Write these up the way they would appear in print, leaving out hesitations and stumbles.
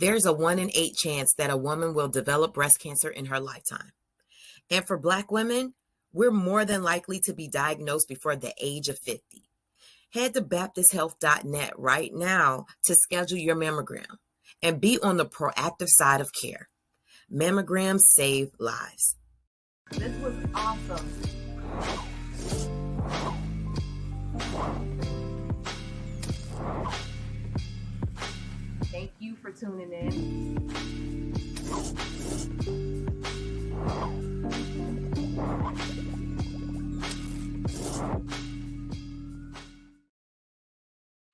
There's a 1 in 8 chance that a woman will develop breast cancer in her lifetime. And for Black women, we're more than likely to be diagnosed before the age of 50. Head to BaptistHealth.net right now to schedule your mammogram and be on the proactive side of care. Mammograms save lives. This was awesome. Thank you for tuning in.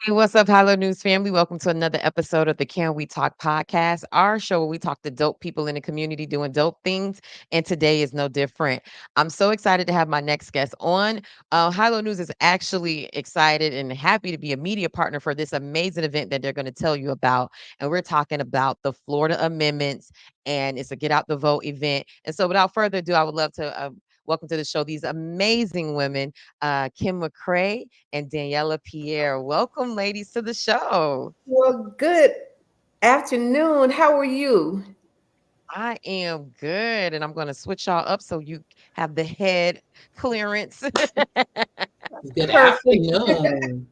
Hey, what's up, Hello News family? Welcome to another episode of the Can We Talk podcast, our show where we talk to dope people in the community doing dope things, and today is no different. I'm so excited to have my next guest on. Hello News is actually excited and happy to be a media partner for this amazing event that they're going to tell you about, and we're talking about the Florida amendments, and it's a Get Out the Vote event. And so without further ado, I would love to welcome to the show these amazing women, Kim McCray and Daniella Pierre. Welcome, ladies, to the show. Well, good afternoon. How are you? I am good, and I'm going to switch y'all up so you have the head clearance. Good afternoon.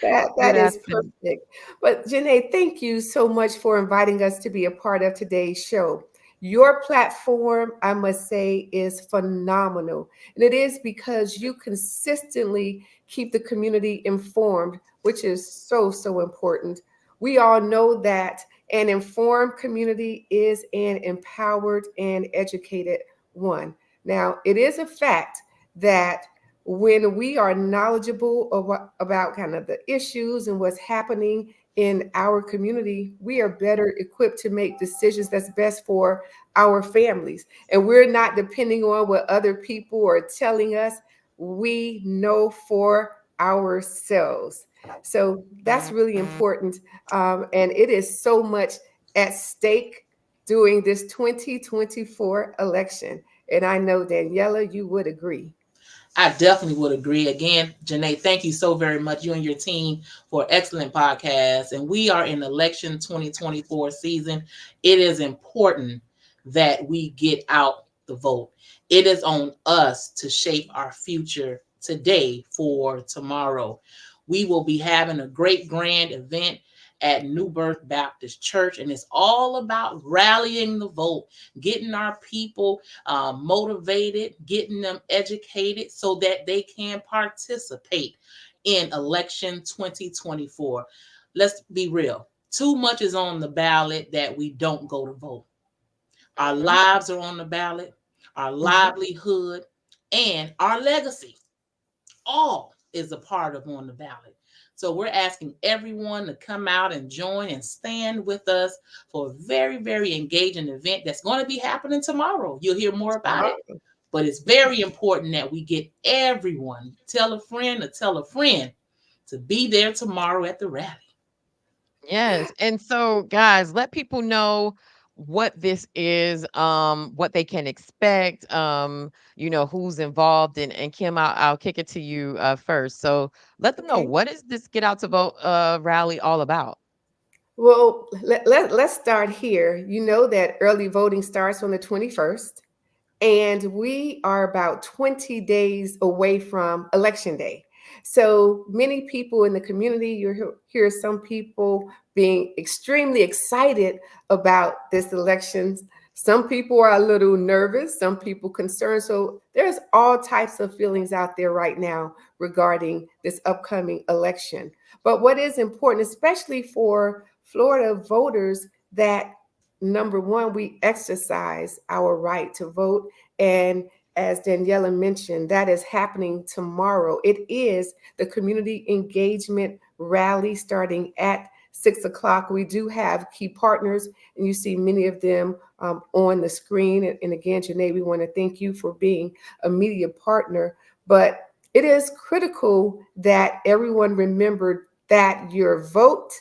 That is perfect. But Janey, thank you so much for inviting us to be a part of today's show. Your platform, I must say, is phenomenal. And it is because you consistently keep the community informed, which is so, so important. We all know that an informed community is an empowered and educated one. Now, it is a fact that when we are knowledgeable about kind of the issues and what's happening in our community, we are better equipped to make decisions that's best for our families. And we're not depending on what other people are telling us. We know for ourselves. So that's really important. And it is so much at stake during this 2024 election. And I know, Daniella, you would agree. I definitely would agree. Again, Janey, thank you so very much, you and your team, for an excellent podcast. And we are in election 2024 season. It is important that we get out the vote. It is on us to shape our future today for tomorrow. We will be having a great grand event at New Birth Baptist Church, and it's all about rallying the vote, getting our people motivated, getting them educated so that they can participate in election 2024. Let's be real. Too much is on the ballot that we don't go to vote. Our lives are on the ballot, our livelihood, and our legacy. All is a part of on the ballot. So we're asking everyone to come out and join and stand with us for a very, very engaging event that's going to be happening tomorrow. You'll hear more about it, but it's very important that we get everyone, tell a friend to be there tomorrow at the rally. Yes. And so, guys, let people know what this is, what they can expect, who's involved. And Kim, I'll kick it to you first. So let them know, what is this Get Out to Vote rally all about? Well, let's start here. You know that early voting starts on the 21st, and we are about 20 days away from Election Day. So many people in the community, you hear some people being extremely excited about this election. Some people are a little nervous, some people concerned. So there's all types of feelings out there right now regarding this upcoming election. But what is important, especially for Florida voters, that number one, we exercise our right to vote. And as Daniella mentioned, that is happening tomorrow. It is the community engagement rally starting at 6 o'clock. We do have key partners, and you see many of them on the screen. And again, Janey, we want to thank you for being a media partner. But it is critical that everyone remember that your vote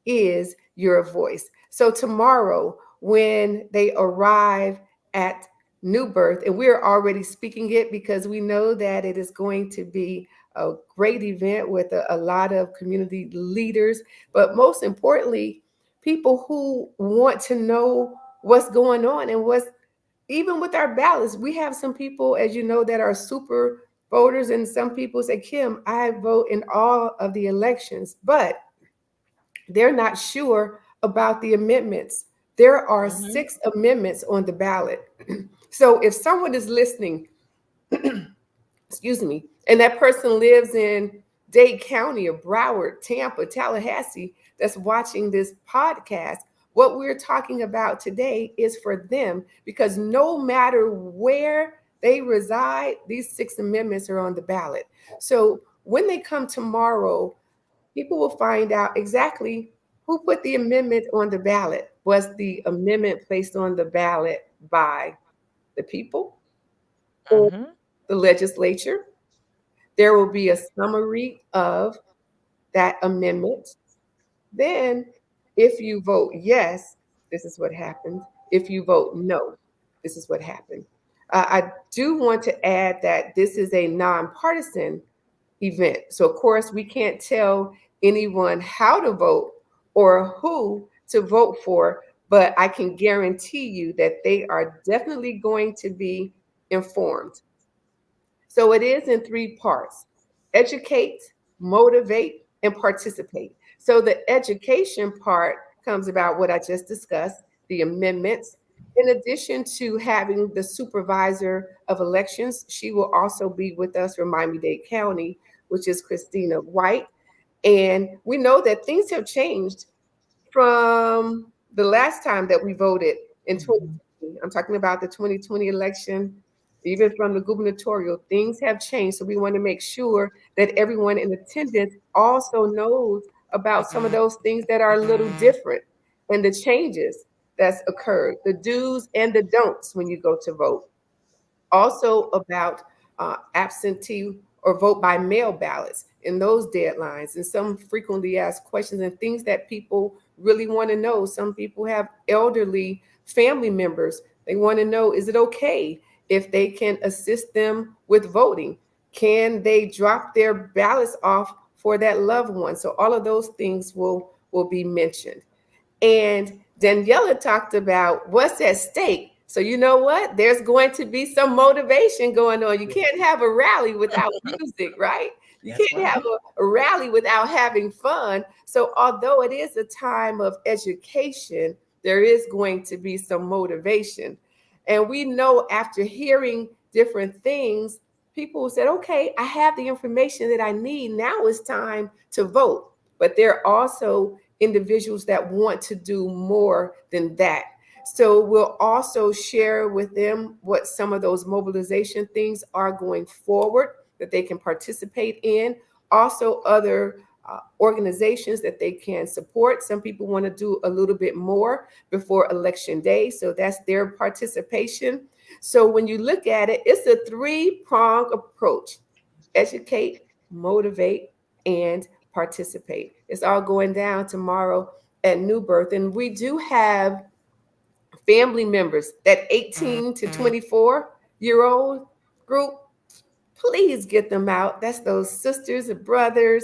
is your voice. So tomorrow, when they arrive at New Birth, and we're already speaking it because we know that it is going to be a great event with a lot of community leaders. But most importantly, people who want to know what's going on and what's even with our ballots. We have some people, as you know, that are super voters, and some people say, Kim, I vote in all of the elections, but they're not sure about the amendments. There are 6 amendments on the ballot. So if someone is listening, excuse me, and that person lives in Dade County or Broward, Tampa, Tallahassee, that's watching this podcast, what we're talking about today is for them, because no matter where they reside, these 6 amendments are on the ballot. So when they come tomorrow, people will find out exactly who put the amendment on the ballot. Was the amendment placed on the ballot by the people or the legislature? There will be a summary of that amendment. Then, if you vote yes, this is what happens. If you vote no, this is what happened. I do want to add that this is a nonpartisan event. So, of course, we can't tell anyone how to vote or who to vote for, but I can guarantee you that they are definitely going to be informed. So it is in 3 parts: educate, motivate, and participate. So the education part comes about what I just discussed, the amendments. In addition to having the supervisor of elections, she will also be with us from Miami-Dade County, which is Christina White. And we know that things have changed from the last time that we voted in 2020. I'm talking about the 2020 election. Even from the gubernatorial, things have changed. So we want to make sure that everyone in attendance also knows about some of those things that are a little different and the changes that's occurred, the do's and the don'ts when you go to vote. Also about absentee or vote by mail ballots and those deadlines and some frequently asked questions and things that people really want to know. Some people have elderly family members. They want to know, is it okay if they can assist them with voting? Can they drop their ballots off for that loved one? So all of those things will be mentioned. And Daniella talked about what's at stake. So you know what? There's going to be some motivation going on. You can't have a rally without music, right? You can't have a rally without having fun. So although it is a time of education, there is going to be some motivation. And we know after hearing different things, people said, okay, I have the information that I need. Now it's time to vote. But there are also individuals that want to do more than that. So we'll also share with them what some of those mobilization things are going forward that they can participate in. Also other organizations that they can support. Some people want to do a little bit more before election day. So that's their participation. So when you look at it, it's a 3-pronged approach: educate, motivate, and participate. It's all going down tomorrow at New Birth. And we do have family members, that 18 to 24-year-old group. Please get them out. That's those sisters and brothers,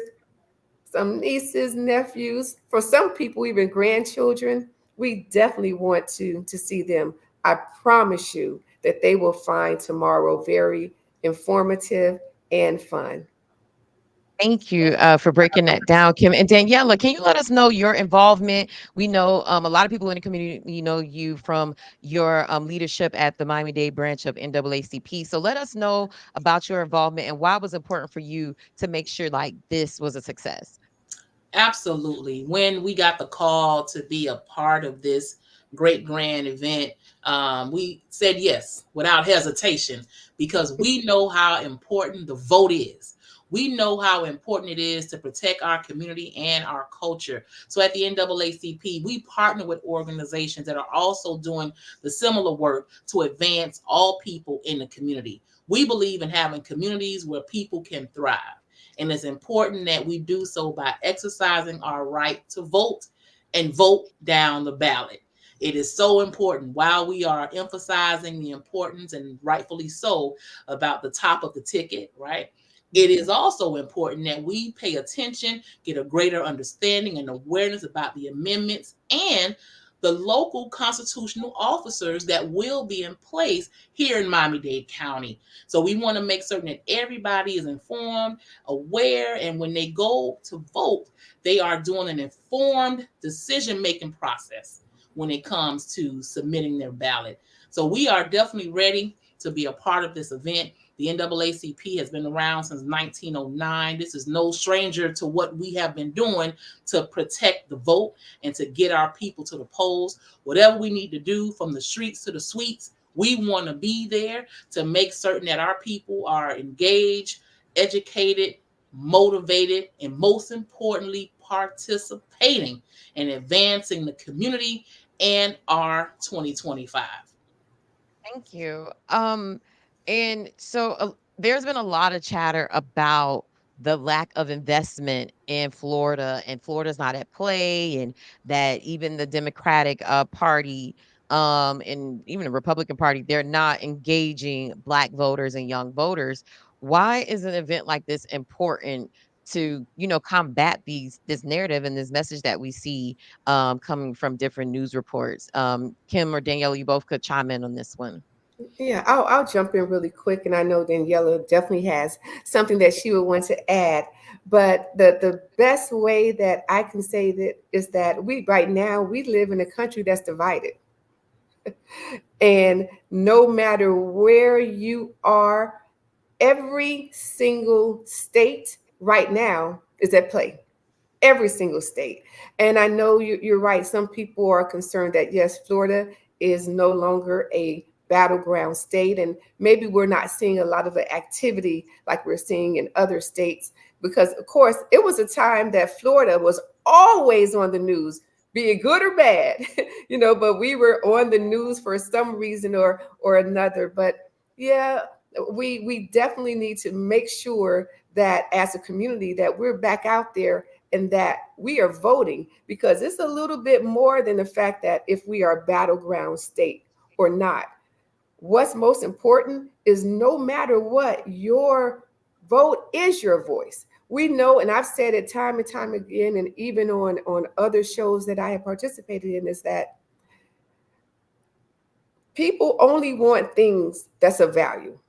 some nieces, nephews, for some people, even grandchildren. We definitely want to see them. I promise you that they will find tomorrow very informative and fun. Thank you for breaking that down, Kim. And Daniella, can you let us know your involvement? We know a lot of people in the community know you from your leadership at the Miami-Dade branch of NAACP. So let us know about your involvement and why it was important for you to make sure like this was a success. Absolutely. When we got the call to be a part of this great grand event, we said yes without hesitation, because we know how important the vote is. We know how important it is to protect our community and our culture. So at the NAACP, we partner with organizations that are also doing the similar work to advance all people in the community. We believe in having communities where people can thrive. And it's important that we do so by exercising our right to vote and vote down the ballot. It is so important. While we are emphasizing the importance, and rightfully so, about the top of the ticket, right? It is also important that we pay attention, get a greater understanding and awareness about the amendments and the local constitutional officers that will be in place here in Miami-Dade County. So we want to make certain that everybody is informed, aware, and when they go to vote, they are doing an informed decision-making process when it comes to submitting their ballot. So we are definitely ready to be a part of this event. The NAACP has been around since 1909. This is no stranger to what we have been doing to protect the vote and to get our people to the polls. Whatever we need to do from the streets to the suites, we want to be there to make certain that our people are engaged, educated, motivated, and most importantly, participating in advancing the community and our 2025. Thank you. And so there's been a lot of chatter about the lack of investment in Florida, and Florida's not at play, and that even the Democratic Party, and even the Republican Party, they're not engaging Black voters and young voters. Why is an event like this important to, combat this narrative and this message that we see coming from different news reports? Kim or Danielle, you both could chime in on this one. Yeah, I'll jump in really quick, and I know Daniella definitely has something that she would want to add. But the best way that I can say that is that we right now we live in a country that's divided, and no matter where you are, every single state right now is at play. Every single state. And I know you're right. Some people are concerned that, yes, Florida is no longer a battleground state. And maybe we're not seeing a lot of the activity like we're seeing in other states. Because, of course, it was a time that Florida was always on the news, be it good or bad, but we were on the news for some reason or another. But yeah, we definitely need to make sure that as a community that we're back out there and that we are voting, because it's a little bit more than the fact that if we are a battleground state or not. What's most important is no matter what, your vote is your voice. We know, and I've said it time and time again, and even on other shows that I have participated in, is that people only want things that's of value.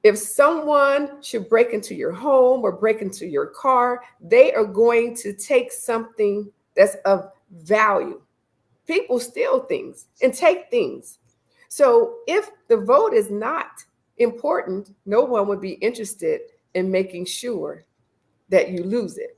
If someone should break into your home or break into your car, they are going to take something that's of value. People steal things and take things. So if the vote is not important, no one would be interested in making sure that you lose it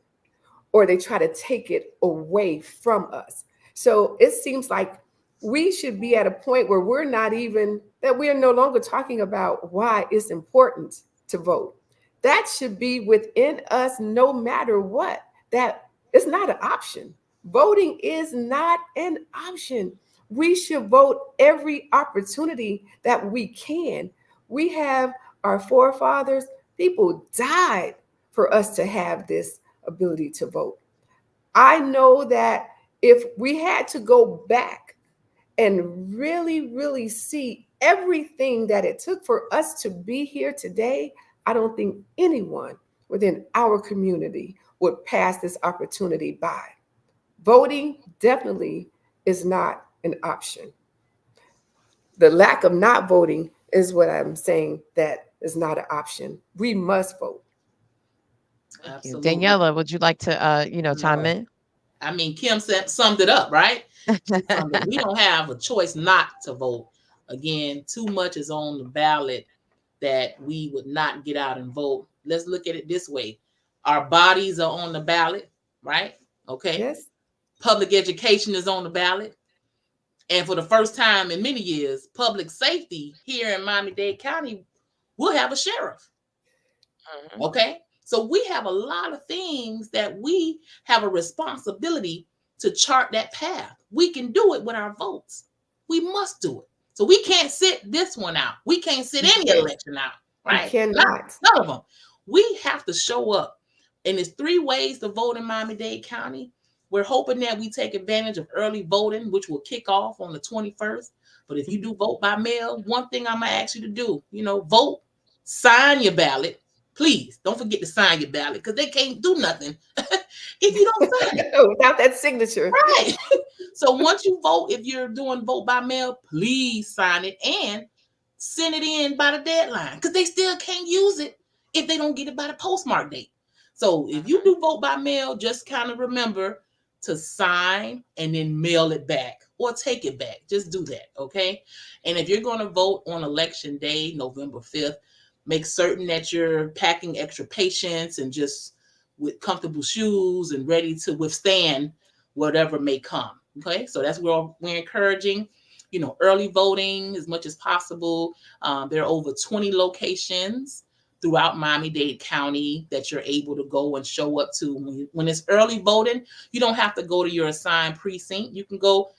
or they try to take it away from us. So it seems like we should be at a point where we're no longer talking about why it's important to vote. That should be within us no matter what. That it's not an option. Voting is not an option. We should vote every opportunity that we can. We have our forefathers, people died for us to have this ability to vote. I know that if we had to go back and really, really see everything that it took for us to be here today, I don't think anyone within our community would pass this opportunity by. Voting definitely is not an option. The lack of not voting is what I'm saying that is not an option. We must vote. Absolutely. Daniella, would you like to, chime in? I mean, Kim summed it up, right? We don't have a choice not to vote. Again, too much is on the ballot that we would not get out and vote. Let's look at it this way. Our bodies are on the ballot, right? Okay. Yes. Public education is on the ballot. And for the first time in many years, public safety here in Miami-Dade County will have a sheriff. Mm-hmm. Okay. So we have a lot of things that we have a responsibility to chart that path. We can do it with our votes. We must do it. So we can't sit this one out. We can't sit any election out, right? We cannot. None of them. We have to show up. And there's 3 ways to vote in Miami-Dade County. We're hoping that we take advantage of early voting, which will kick off on the 21st. But if you do vote by mail, one thing I'm going to ask you to do, vote, sign your ballot, please don't forget to sign your ballot, because they can't do nothing if you don't sign it. Without that signature. Right. So once you vote, if you're doing vote by mail, please sign it and send it in by the deadline, because they still can't use it if they don't get it by the postmark date. So if you do vote by mail, just kind of remember to sign and then mail it back or take it back. Just do that, okay? And if you're going to vote on election day, November 5th, make certain that you're packing extra patience and just with comfortable shoes and ready to withstand whatever may come, okay? So that's where we're encouraging, early voting as much as possible. There are over 20 locations throughout Miami-Dade County that you're able to go and show up to. When it's early voting, you don't have to go to your assigned precinct. You can go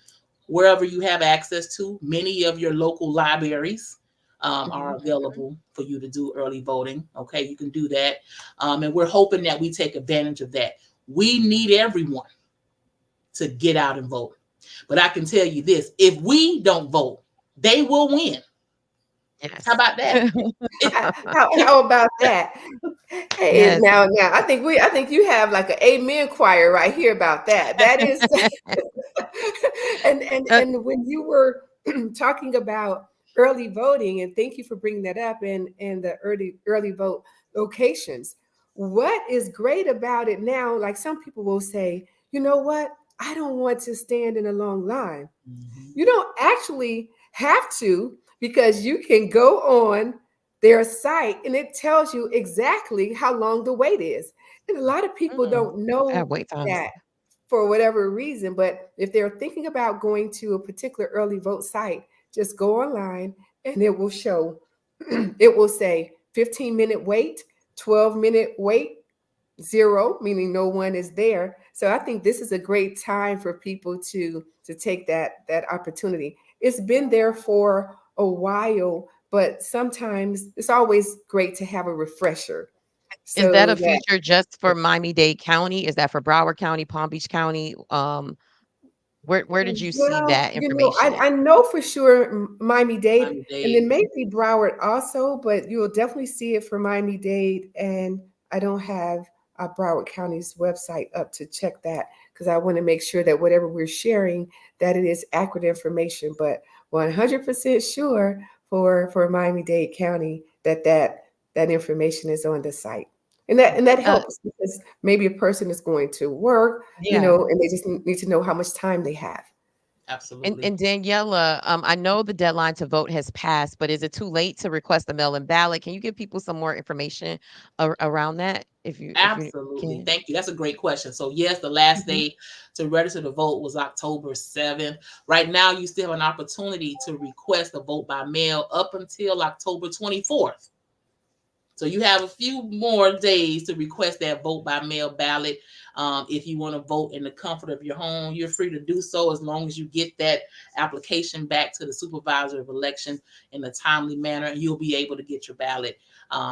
wherever you have access to. Many of your local libraries are available for you to do early voting. Okay, you can do that. And we're hoping that we take advantage of that. We need everyone to get out and vote. But I can tell you this, if we don't vote, they will win. Yes. How about that? How about that? Hey, Yes. now I think you have like an amen choir right here about that. That is, and when you were talking about early voting, and thank you for bringing that up, and the early vote locations. What is great about it now? Like some people will say, you know what? I don't want to stand in a long line. You don't actually have to, because you can go on their site and it tells you exactly how long the wait is. And a lot of people don't know wait times. that for whatever reason. But if they're thinking about going to a particular early vote site, just go online and it will show, it will say 15-minute wait, 12-minute wait, 0, meaning no one is there. So I think this is a great time for people to take that opportunity. It's been there for a while, but sometimes it's always great to have a refresher. Is that a feature just for Miami-Dade County? Is that for Broward County, Palm Beach County? Where did you see that information? I know for sure Miami-Dade, and then maybe Broward also, but you will definitely see it for Miami-Dade. And I don't have Broward County's website up to check that, because I want to make sure that whatever we're sharing, that it is accurate information. But 100% sure for Miami-Dade County that information is on the site. And that helps, because maybe a person is going to work, and they just need to know how much time they have. Absolutely. And Daniella, I know the deadline to vote has passed, but is it too late to request a mail-in ballot? Can you give people some more information around that? Absolutely. Thank you. That's a great question. So yes, the last day to register to vote was October 7th. Right now, you still have an opportunity to request a vote by mail up until October 24th. So you have a few more days to request that vote by mail ballot. If you want to vote in the comfort of your home, you're free to do so, as long as you get that application back to the supervisor of elections in a timely manner, and you'll be able to get your ballot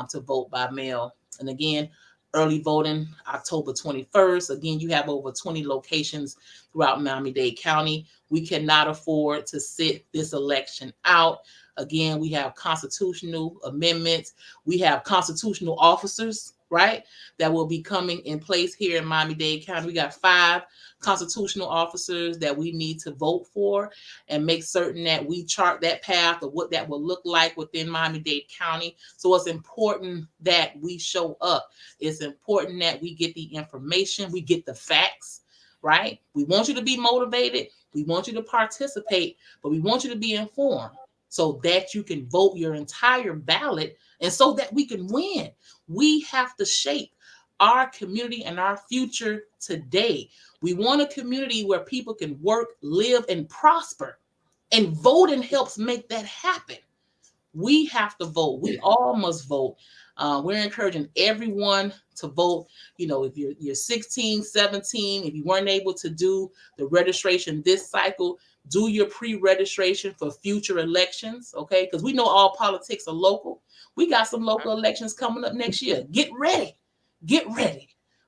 to vote by mail. And again, early voting October 21st. Again, you have over 20 locations throughout Miami-Dade County. We cannot afford to sit this election out. Again, we have constitutional amendments. We have constitutional officers, right, that will be coming in place here in Miami-Dade County. We got 5 constitutional officers that we need to vote for, and make certain that we chart that path of what that will look like within Miami-Dade County. So it's important that we show up. It's important that we get the information, we get the facts, right? We want you to be motivated. We want you to participate, but we want you to be informed, so that you can vote your entire ballot, and so that we can win. We have to shape our community and our future today. We want a community where people can work, live, and prosper, and voting helps make that happen. We have to vote. We all must vote. We're encouraging everyone to vote. If you're 16, 17, if you weren't able to do the registration this cycle, do your pre-registration for future elections, okay? Because we know all politics are local. We got some local elections coming up next year. Get ready,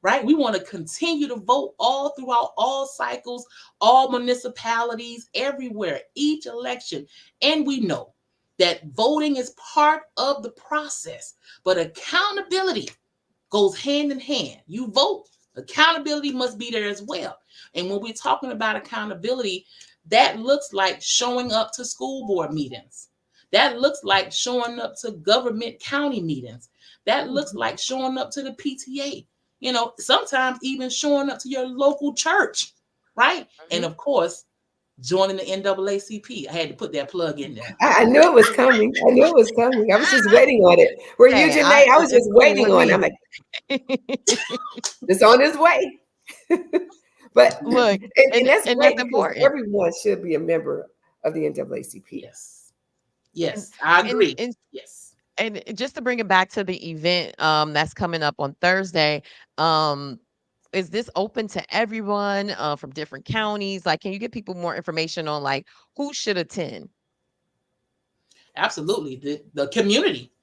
right? We want to continue to vote all throughout all cycles, all municipalities, everywhere, each election. And we know that voting is part of the process, but accountability goes hand in hand. You vote, accountability must be there as well. And when we're talking about accountability, that looks like showing up to school board meetings. That looks like showing up to government county meetings. That looks like showing up to the PTA. You know, sometimes even showing up to your local church, right? And of course, joining the NAACP. I had to put that plug in there. I knew it was coming. I knew it was coming. I was just waiting on it. Were you, Hey, Janay? I was it's just cool waiting with on it. me. I'm like, it's on its way. But Look, and that's and great that's because important. everyone should be a member of the NAACP. Yes. Yes, I agree. Yes. And just to bring it back to the event that's coming up on Thursday, is this open to everyone from different counties? Like, can you give people more information on like who should attend? Absolutely. The community,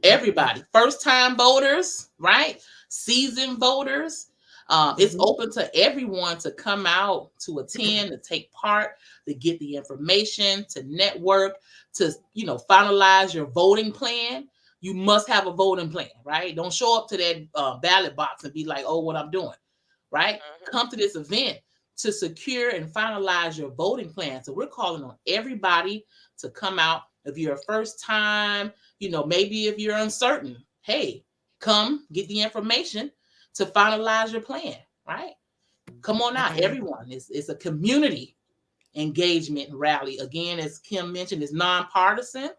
everybody, first time voters, right? Seasoned voters. It's open to everyone to come out, to attend, to take part, to get the information, to network, to, you know, finalize your voting plan. You must have a voting plan, right? Don't show up to that ballot box and be like, oh, what I'm doing, right? Come to this event to secure and finalize your voting plan. So we're calling on everybody to come out. If you're a first time, you know, maybe if you're uncertain, hey, come get the information to finalize your plan, right? Come on out, everyone. It's a community engagement rally. Again, as Kim mentioned, it's nonpartisan,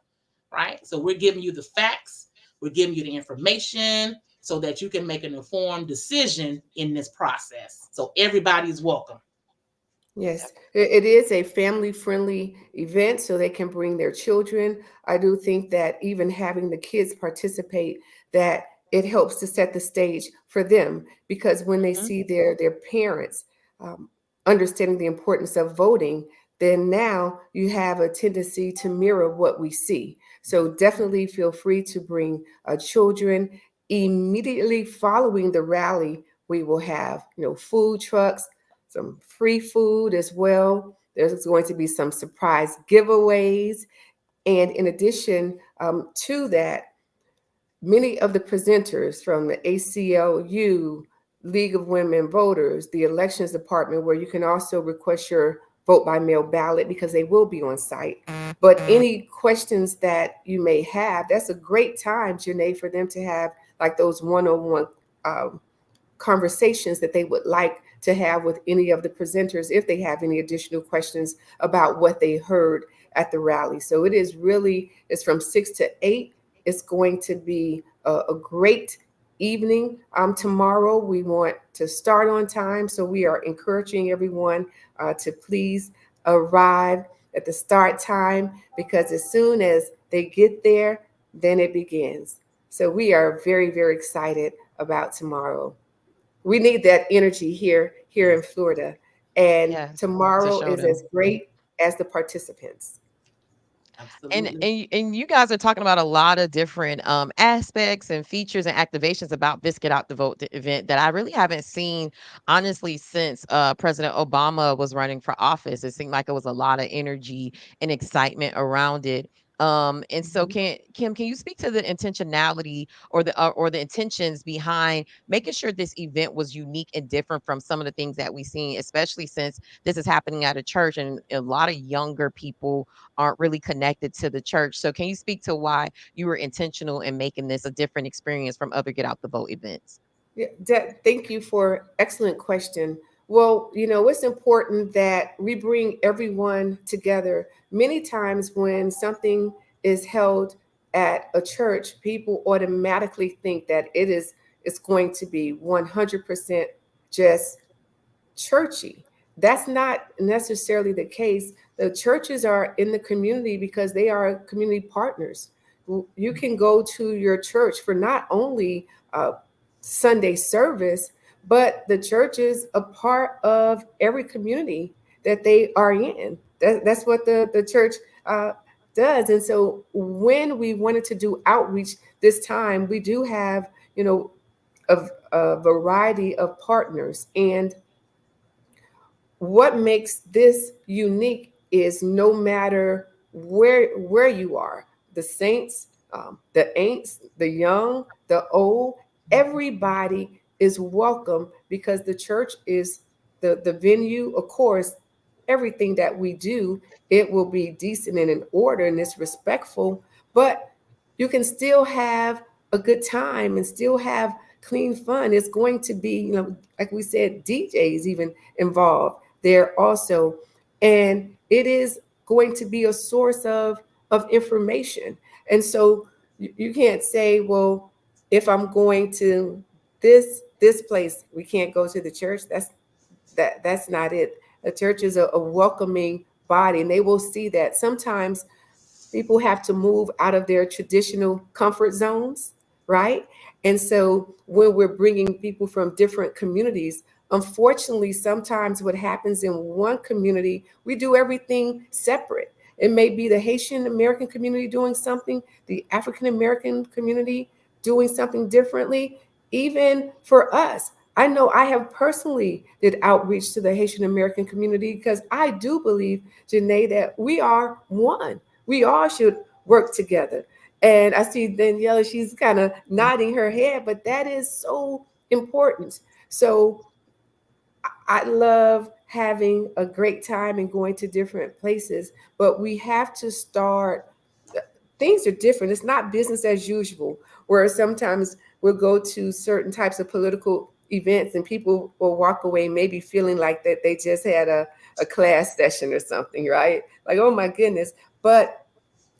right? So we're giving you the facts, we're giving you the information so that you can make an informed decision in this process. So everybody is welcome. Yes, it is a family-friendly event, so they can bring their children. I do think that even having the kids participate, that it helps to set the stage for them, because when they see their parents understanding the importance of voting, then now you have a tendency to mirror what we see. So definitely feel free to bring children. Immediately following the rally, we will have, you know, food trucks, some free food as well. There's going to be some surprise giveaways. And in addition to that, many of the presenters from the ACLU, League of Women Voters, the Elections Department, where you can also request your vote by mail ballot because they will be on site. But any questions that you may have, that's a great time, Janay, for them to have like those one-on-one conversations that they would like to have with any of the presenters if they have any additional questions about what they heard at the rally. So it is really, it's from 6 to 8. It's going to be a great evening. Tomorrow we want to start on time, so we are encouraging everyone to please arrive at the start time, because as soon as they get there, then it begins. So we are very, very excited about tomorrow. We need that energy here in Florida, and Yes, to tomorrow show is them. as great as the participants. Absolutely. And you guys are talking about a lot of different aspects and features and activations about this Get Out the Vote event that I really haven't seen, honestly, since President Obama was running for office. It seemed like it was a lot of energy and excitement around it. And so Kim, can you speak to the intentionality or the intentions behind making sure this event was unique and different from some of the things that we've seen, especially since this is happening at a church and a lot of younger people aren't really connected to the church. So can you speak to why you were intentional in making this a different experience from other Get Out the Vote events? Yeah, thank you for excellent question. Well, you know, it's important that we bring everyone together. Many times when something is held at a church, people automatically think that it's going to be 100% just churchy. That's not necessarily the case. The churches are in the community because they are community partners. You can go to your church for not only Sunday service, but the church is a part of every community that they are in. That's what the church does. And so when we wanted to do outreach this time, we do have, you know, a variety of partners. And what makes this unique is no matter where you are, the saints, the ain'ts, the young, the old, everybody is welcome because the church is the venue. Of course, everything that we do, it will be decent and in order and it's respectful, but you can still have a good time and still have clean fun. It's going to be, like we said, DJs even involved there also. And it is going to be a source of information. And so you can't say, well, if I'm going to this place, we can't go to the church. That's not it. The church is a welcoming body, and they will see that. Sometimes people have to move out of their traditional comfort zones, right? And so when we're bringing people from different communities, unfortunately, sometimes what happens in one community, we do everything separate. It may be the Haitian American community doing something, the African American community doing something differently. Even for us, I know I have personally did outreach to the Haitian American community because I do believe, Janey, that we are one. We all should work together. And I see Daniella, she's kind of nodding her head, but that is so important. So I love having a great time and going to different places, but we have to start. Things are different. It's not business as usual, where sometimes we'll go to certain types of political events and people will walk away maybe feeling like that they just had a class session or something, right? Like, oh my goodness. But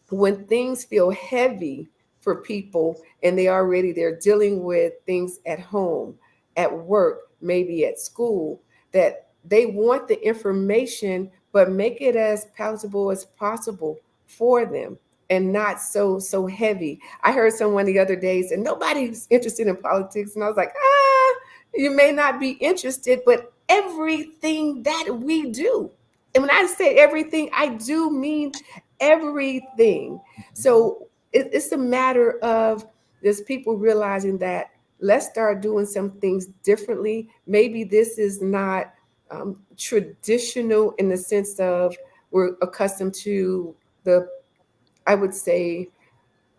when things feel heavy for people and they're dealing with things at home, at work, maybe at school, that they want the information, but make it as palatable as possible for them and not so heavy. I heard someone the other day say nobody's interested in politics, and I was like, you may not be interested, but everything that we do, and when I say everything, I do mean everything. So it's a matter of there's people realizing that let's start doing some things differently. Maybe this is not traditional in the sense of we're accustomed to the, I would say,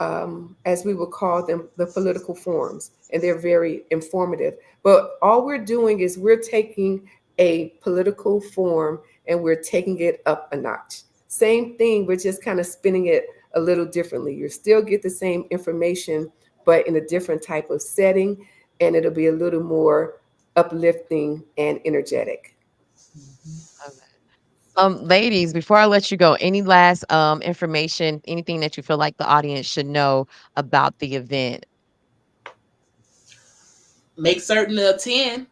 as we would call them, the political forums, and they're very informative. But all we're doing is we're taking a political form and we're taking it up a notch. Same thing, we're just kind of spinning it a little differently. You still get the same information, but in a different type of setting, and it'll be a little more uplifting and energetic. Ladies, before I let you go, any last information, anything that you feel like the audience should know about the event? Make certain to attend,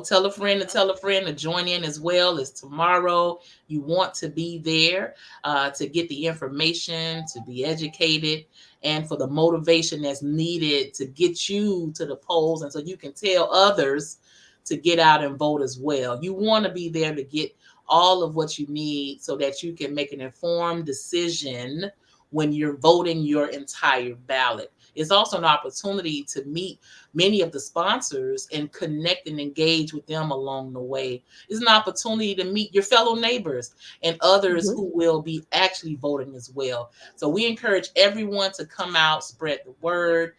tell a friend to join in as well. It's tomorrow. You want to be there to get the information, to be educated, and for the motivation that's needed to get you to the polls, and so you can tell others to get out and vote as well. You want to be there to get all of what you need so that you can make an informed decision when you're voting your entire ballot. It's also an opportunity to meet many of the sponsors and connect and engage with them along the way. It's an opportunity to meet your fellow neighbors and others who will be actually voting as well. So we encourage everyone to come out, spread the word,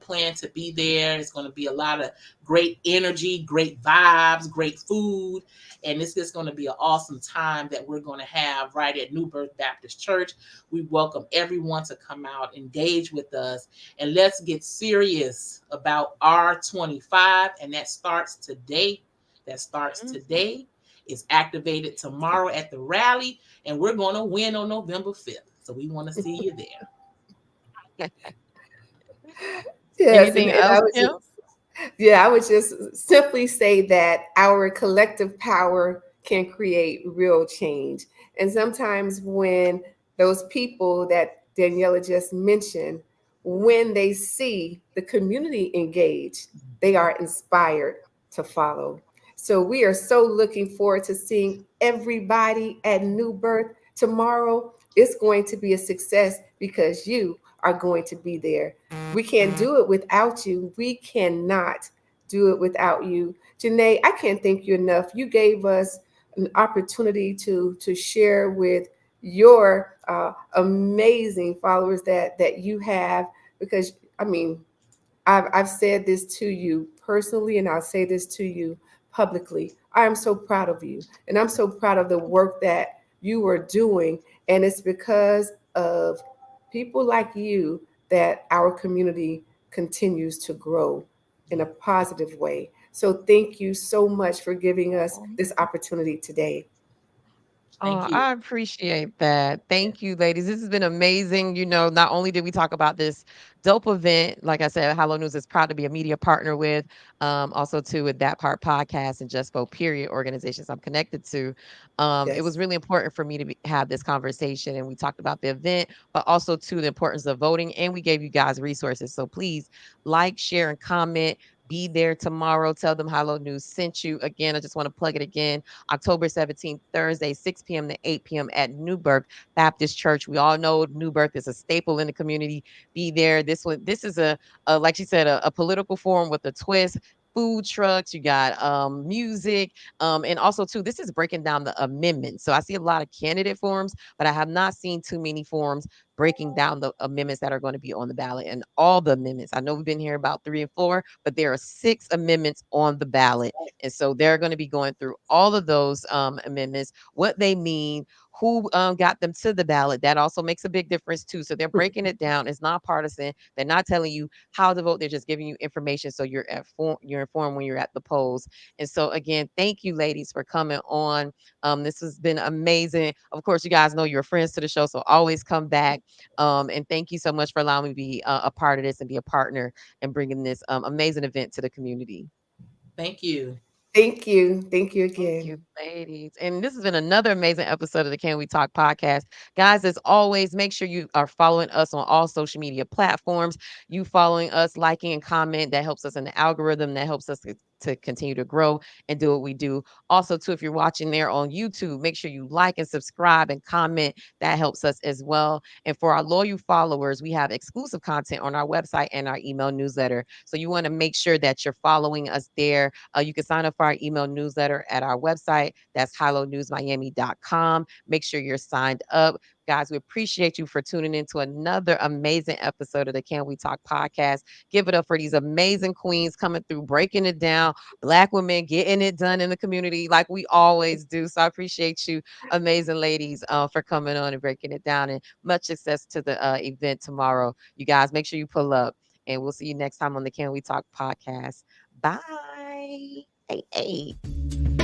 plan to be there. It's going to be a lot of great energy, great vibes, great food. And it's just going to be an awesome time that we're going to have right at New Birth Baptist Church. We welcome everyone to come out, engage with us, and let's get serious about R25. And that starts today. It's activated tomorrow at the rally, and we're going to win on November 5th. So we want to see you there. Yes, Anything and else, Kim? I would just simply say that our collective power can create real change. And sometimes when those people that Daniella just mentioned, when they see the community engaged, they are inspired to follow. So we are so looking forward to seeing everybody at New Birth tomorrow. It's going to be a success because you are going to be there. We can't do it without you. We cannot do it without you. Janey, I can't thank you enough. You gave us an opportunity to share with your amazing followers that you have. Because I mean, I've said this to you personally, and I'll say this to you publicly. I am so proud of you, and I'm so proud of the work that you are doing. And it's because of people like you that our community continues to grow in a positive way. So thank you so much for giving us this opportunity today. Thank Oh, you. I appreciate that. Thank you, ladies. This has been amazing. Not only did we talk about this dope event, like I said, Hello News is proud to be a media partner with, also too with That Part Podcast and Just Vote Period organizations I'm connected to. It Yes. was really important for me to have this conversation, and we talked about the event, but also too the importance of voting, and we gave you guys resources. So please like, share, and comment. Be there tomorrow. Tell them Hello News sent you. Again, I just want to plug it again. October 17th, Thursday, 6 p.m. to 8 p.m. at Newburgh Baptist Church. We all know Newburgh is a staple in the community. Be there. This is like she said, a political forum with a twist. Food trucks, you got music, and also too, this is breaking down the amendments. So I see a lot of candidate forums, but I have not seen too many forums breaking down the amendments that are going to be on the ballot and all the amendments. I know we've been here about 3 and 4, but there are 6 amendments on the ballot. And so they're going to be going through all of those amendments, what they mean, who got them to the ballot. That also makes a big difference too. So they're breaking it down. It's not partisan. They're not telling you how to vote. They're just giving you information so you're informed when you're at the polls. And so again, thank you, ladies, for coming on. This has been amazing. Of course, you guys know you're friends to the show, so always come back. And thank you so much for allowing me to be a part of this and be a partner and bringing this amazing event to the community. Thank you. Thank you. Thank you Thank you, again. ladies. And this has been another amazing episode of the Can We Talk podcast. Guys, as always, make sure you are following us on all social media platforms. You following us, liking and comment, that helps us in the algorithm, that helps us to continue to grow and do what we do. Also, too, if you're watching there on YouTube, make sure you like and subscribe and comment. That helps us as well. And for our loyal followers, we have exclusive content on our website and our email newsletter. So you want to make sure that you're following us there. You can sign up for our email newsletter at our website. That's hillonewsmiami.com. Make sure you're signed up. Guys, we appreciate you for tuning in to another amazing episode of the Can We Talk podcast. Give it up for these amazing queens coming through, breaking it down, Black women getting it done in the community like we always do. So I appreciate you, amazing ladies, for coming on and breaking it down. And much success to the event tomorrow. You guys, make sure you pull up. And we'll see you next time on the Can We Talk podcast. Bye. Hey, hey.